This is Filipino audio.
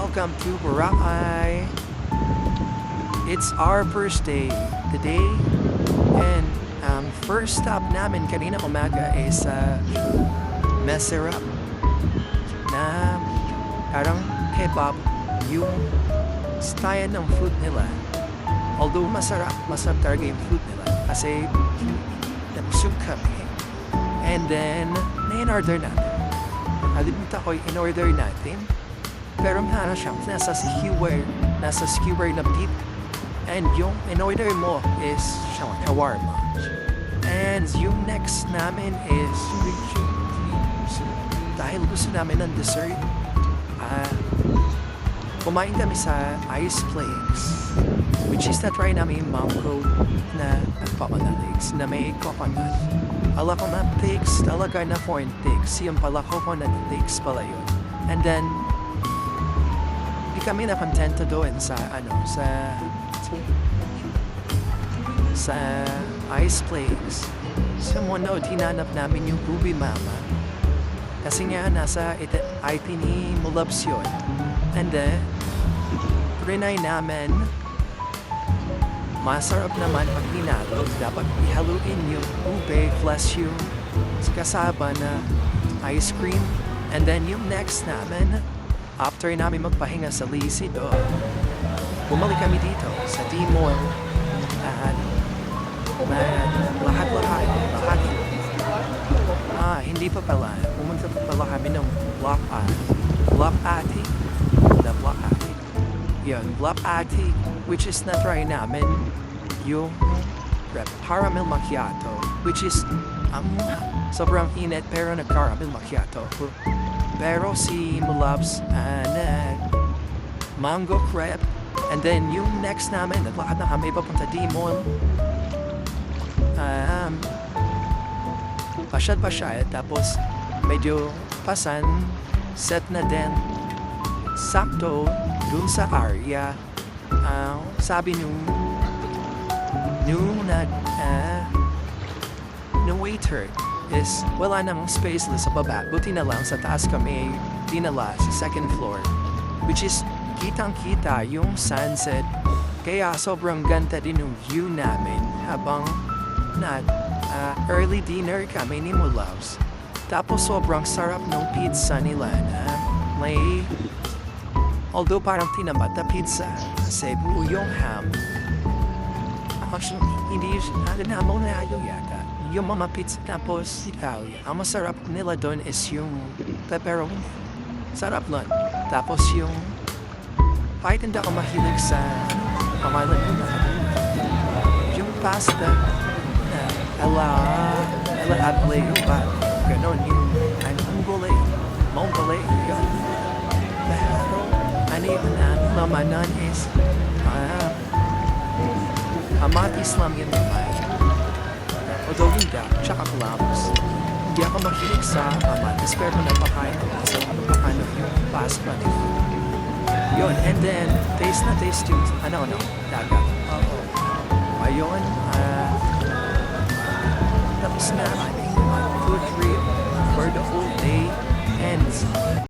welcome to Boracay. It's our first day today, and first stop namin kanina umaga is Masarap na parang kebab yung style ng food nila. Although masarap talaga yung food nila kasi nabusog kami. And then, na-in-order natin. Nakalimutan ko yung in-order natin. Pero meron siyang nasa skewer na beef. And yung in-order mo is shawarma. And yung next namin is dahil gusto namin ng dessert, kumain kami sa Ice Flakes, which is na-try namin yung mango na pamanaligs na may coconut. Ala ko na flakes, talaga na foreign flakes. Yung pala coconut flakes pala yun. And then, di kami nakontento doon sa Ice Flakes. Sa Monod, hinanap namin yung Ubi Mama. Kasi nga, nasa IT ni Mulabs yun. And then, trinay namin, masarap naman pag hinalog. Dapat ihaluin yung ube plus yung kasaba na ice cream. And then, yung next namin, after namin magpahinga sa Lisi doon, bumalik kami dito sa D-Mall. Lahat. Hindi pa pala. Pumunta pa pala kami ng Block Attic. Yun, Block Attic, which is na-try namin yung caramel macchiato, which is sobrang init pero nag-caramel macchiato. Pero si Mulabs mango crepe. And then yung next namin, naglakad na kami papunta D-Mall. Pasyad, tapos medyo pasan, set na din. Sakto, dun sa area, sabi nung waiter is wala nang space sa baba. Buti na lang sa taas kami dinala sa second floor, which is kitang-kita yung sunset. Kaya sobrang ganda din yung view namin habang early dinner kami ni Mulabs. Tapos sobrang sarap ng pizza nila na may, although parang tinamat na pizza kasi buo yung ham. Actually, hindi namaw na ayaw yata. Yung mga pizza tapos Italia. Ang masarap nila doon is yung pepperoni. Sarap lang. Tapos yung kahit hindi ako mahilig sa pamalan nila. Yung pasta ala ableo ba? Ganon yung mongole yun. Pero yung lamanan is amatis lang yun naman. Although hindi, tsaka clams. Hindi ako mahilig sa amatis pero napakain ko sa napakain yung pasta nila. Yun, and then taste yung dagat. Ayun, tapos na aming food trip for the whole day ends.